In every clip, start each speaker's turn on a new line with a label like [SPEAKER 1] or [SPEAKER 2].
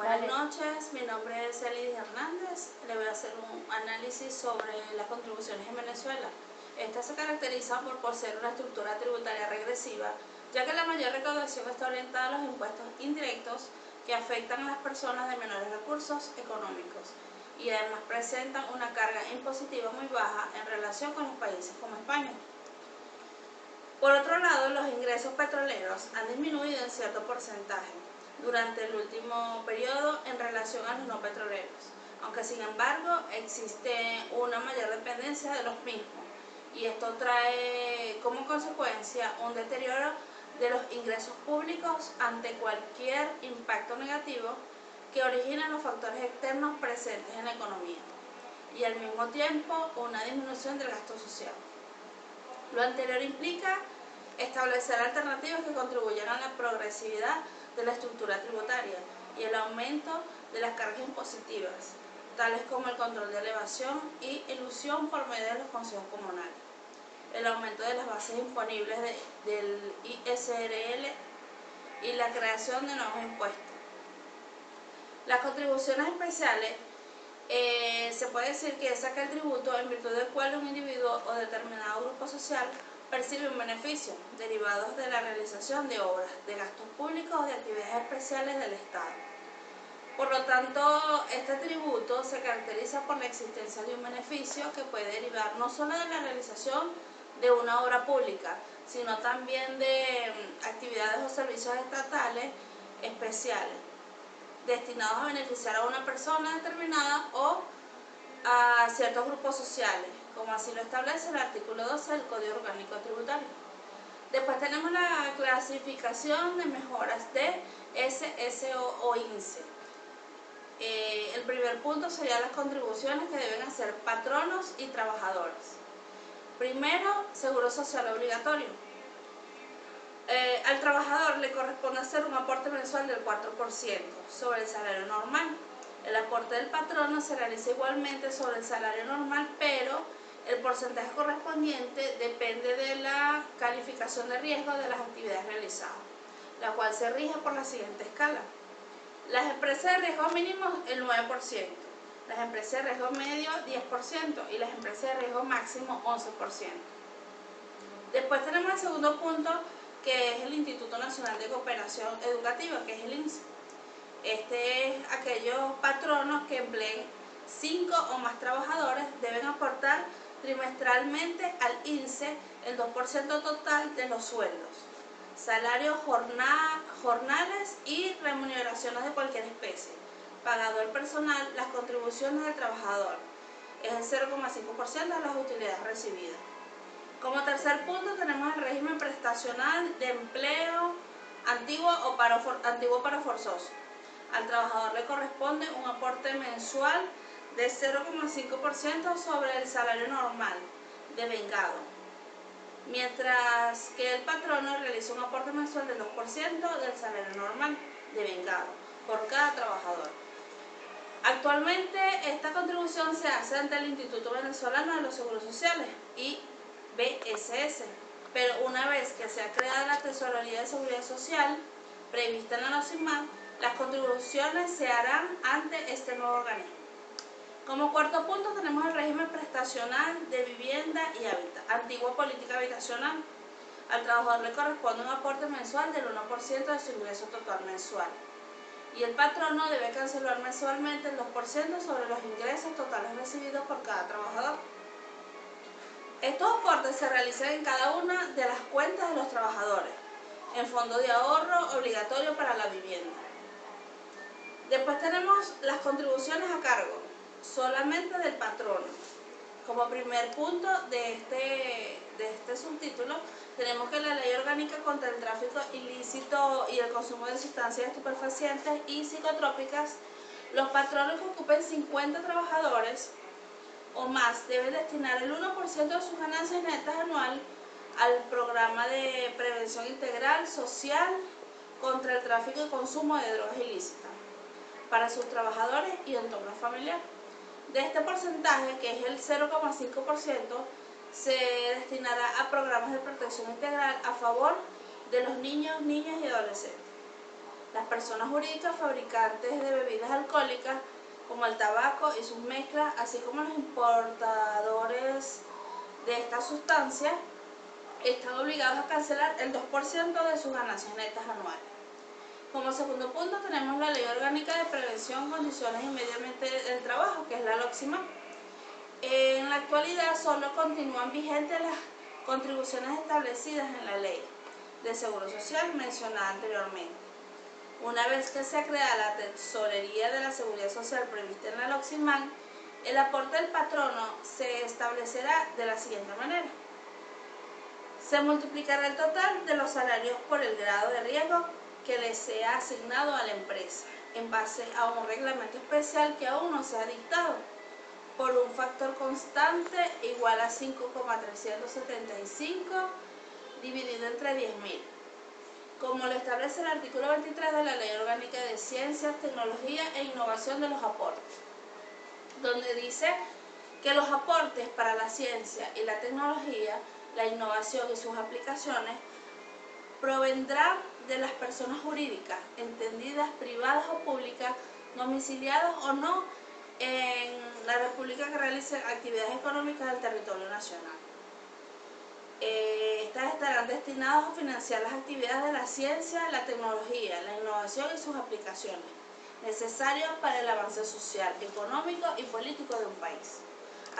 [SPEAKER 1] Buenas noches, mi nombre es Elidis Hernández. Le voy a hacer un análisis sobre las contribuciones en Venezuela. Estas se caracterizan por poseer una estructura tributaria regresiva, ya que la mayor recaudación está orientada a los impuestos indirectos que afectan a las personas de menores recursos económicos y además presentan una carga impositiva muy baja en relación con los países como España. Por otro lado, los ingresos petroleros han disminuido en cierto porcentaje durante el último periodo en relación a los no petroleros, aunque sin embargo existe una mayor dependencia de los mismos, y esto trae como consecuencia un deterioro de los ingresos públicos ante cualquier impacto negativo que originan los factores externos presentes en la economía, y al mismo tiempo una disminución del gasto social. Lo anterior implica establecer alternativas que contribuyan a la progresividad de la estructura tributaria y el aumento de las cargas impositivas, tales como el control de elevación y elusión por medio de los consejos comunales, el aumento de las bases imponibles del ISRL y la creación de nuevos impuestos. Las contribuciones especiales se puede decir que es aquel tributo en virtud del cual un individuo o determinado grupo social percibe un beneficio derivados de la realización de obras, de gastos públicos o de actividades especiales del Estado. Por lo tanto, este tributo se caracteriza por la existencia de un beneficio que puede derivar no solo de la realización de una obra pública, sino también de actividades o servicios estatales especiales destinados a beneficiar a una persona determinada o a ciertos grupos sociales, como así lo establece el artículo 12 del Código Orgánico Tributario. Después tenemos la clasificación de mejoras de SSO o INSE. El primer punto sería las contribuciones que deben hacer patronos y trabajadores. Primero, seguro social obligatorio. Al trabajador le corresponde hacer un aporte mensual del 4% sobre el salario normal. El aporte del patrono se realiza igualmente sobre el salario normal, pero el porcentaje correspondiente depende de la calificación de riesgo de las actividades realizadas, la cual se rige por la siguiente escala. Las empresas de riesgo mínimo el 9%, las empresas de riesgo medio 10% y las empresas de riesgo máximo 11%. Después tenemos el segundo punto, que es el Instituto Nacional de Cooperación Educativa, que es el INSE. Este es aquellos patronos que empleen 5 o más trabajadores deben aportar trimestralmente al INSE el 2% total de los sueldos, salarios jornales y remuneraciones de cualquier especie, pagado el personal, las contribuciones del trabajador, es el 0,5% de las utilidades recibidas. Como tercer punto tenemos el régimen prestacional de empleo antiguo o antiguo para forzoso. Al trabajador le corresponde un aporte mensual de 0,5% sobre el salario normal devengado, mientras que el patrono realiza un aporte mensual del 2% del salario normal devengado por cada trabajador. Actualmente esta contribución se hace ante el Instituto Venezolano de los Seguros Sociales, IVSS, pero una vez que se ha creado la Tesorería de Seguridad Social prevista en la NOCIMAD, las contribuciones se harán ante este nuevo organismo. Como cuarto punto tenemos el régimen prestacional de vivienda y hábitat, antigua política habitacional. Al trabajador le corresponde un aporte mensual del 1% de su ingreso total mensual, y el patrono debe cancelar mensualmente el 2% sobre los ingresos totales recibidos por cada trabajador. Estos aportes se realizan en cada una de las cuentas de los trabajadores, en fondo de ahorro obligatorio para la vivienda. Después tenemos las contribuciones a cargo, solamente del patrono. Como primer punto de este subtítulo, tenemos que la Ley Orgánica contra el Tráfico Ilícito y el Consumo de Sustancias Estupefacientes y Psicotrópicas, los patronos que ocupen 50 trabajadores o más deben destinar el 1% de sus ganancias netas anual al programa de prevención integral social contra el tráfico y consumo de drogas ilícitas para sus trabajadores y entorno familiar. De este porcentaje, que es el 0,5%, se destinará a programas de protección integral a favor de los niños, niñas y adolescentes. las personas jurídicas fabricantes de bebidas alcohólicas como el tabaco y sus mezclas, así como los importadores de estas sustancias, están obligados a cancelar el 2% de sus ganancias netas anuales. Como segundo punto tenemos la Ley Orgánica de Prevención, Condiciones y Medio Ambiente del Trabajo, que es la LOXIMAC. En la actualidad solo continúan vigentes las contribuciones establecidas en la Ley de Seguro Social mencionada anteriormente. Una vez que se crea la Tesorería de la Seguridad Social prevista en la LOXIMAC, el aporte del patrono se establecerá de la siguiente manera. Se multiplicará el total de los salarios por el grado de riesgo que le sea asignado a la empresa, en base a un reglamento especial que aún no se ha dictado, por un factor constante igual a 5,375 dividido entre 10.000, como lo establece el artículo 23 de la Ley Orgánica de Ciencias, Tecnología e Innovación de los aportes, donde dice que los aportes para la ciencia y la tecnología, la innovación y sus aplicaciones provendrán de las personas jurídicas, entendidas privadas o públicas, domiciliadas o no en la República, que realicen actividades económicas del territorio nacional. Estas estarán destinadas a financiar las actividades de la ciencia, la tecnología, la innovación y sus aplicaciones, necesarias para el avance social, económico y político de un país,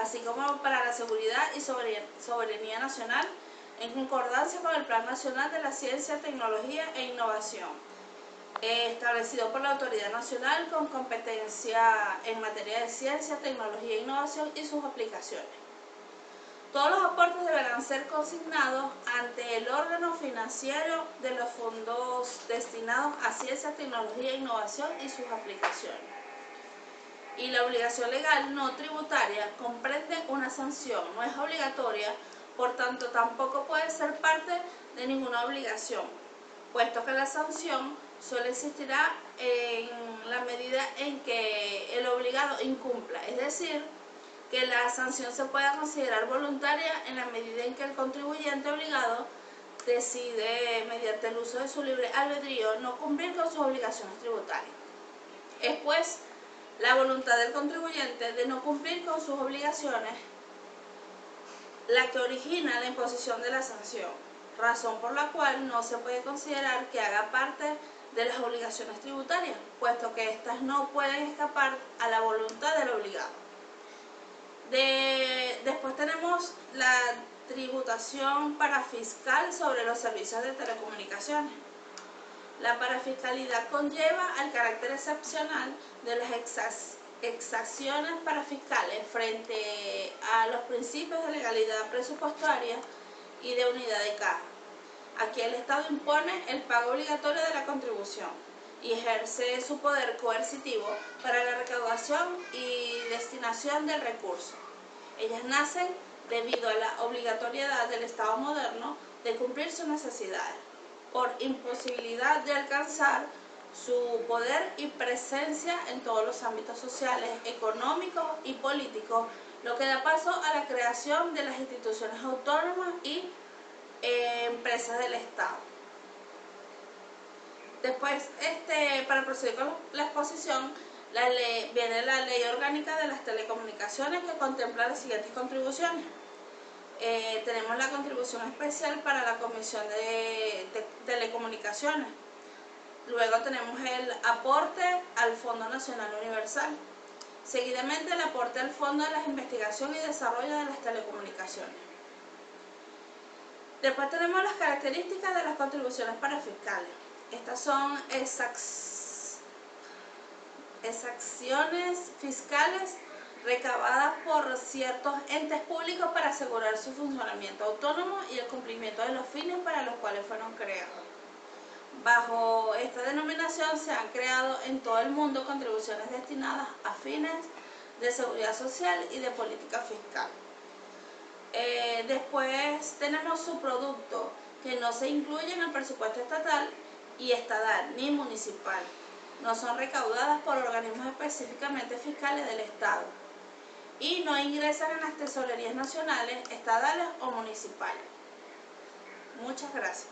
[SPEAKER 1] así como para la seguridad y soberanía nacional, en concordancia con el Plan Nacional de la Ciencia, Tecnología e Innovación, establecido por la Autoridad Nacional con competencia en materia de ciencia, tecnología e innovación y sus aplicaciones. Todos los aportes deberán ser consignados ante el órgano financiero de los fondos destinados a ciencia, tecnología e innovación y sus aplicaciones. Y la obligación legal no tributaria comprende una sanción, no es obligatoria, por tanto tampoco puede ser parte de ninguna obligación, puesto que la sanción solo existirá en la medida en que el obligado incumpla, es decir, que la sanción se pueda considerar voluntaria en la medida en que el contribuyente obligado decide, mediante el uso de su libre albedrío, no cumplir con sus obligaciones tributarias. Es pues la voluntad del contribuyente de no cumplir con sus obligaciones la que origina la imposición de la sanción, razón por la cual no se puede considerar que haga parte de las obligaciones tributarias, puesto que éstas no pueden escapar a la voluntad del obligado. Después tenemos la tributación parafiscal sobre los servicios de telecomunicaciones. La parafiscalidad conlleva al carácter excepcional de las exacciones parafiscales frente a los principios de legalidad presupuestaria y de unidad de caja. Aquí el Estado impone el pago obligatorio de la contribución y ejerce su poder coercitivo para la recaudación y destinación del recurso. Ellas nacen debido a la obligatoriedad del Estado moderno de cumplir sus necesidades, por imposibilidad de alcanzar su poder y presencia en todos los ámbitos sociales, económicos y políticos, lo que da paso a la creación de las instituciones autónomas y empresas del Estado. Después, para proceder con la exposición, viene la Ley Orgánica de las Telecomunicaciones, que contempla las siguientes contribuciones. Tenemos la contribución especial para la Comisión de Telecomunicaciones. Luego tenemos el aporte al Fondo Nacional Universal. Seguidamente el aporte al Fondo de la Investigación y Desarrollo de las Telecomunicaciones. Después tenemos las características de las contribuciones parafiscales. Estas son exacciones fiscales recabadas por ciertos entes públicos para asegurar su funcionamiento autónomo y el cumplimiento de los fines para los cuales fueron creados. Bajo esta denominación se han creado en todo el mundo contribuciones destinadas a fines de seguridad social y de política fiscal. Después tenemos su producto, que no se incluye en el presupuesto estatal y estadal ni municipal. No son recaudadas por organismos específicamente fiscales del Estado y no ingresan en las tesorerías nacionales, estadales o municipales. Muchas gracias.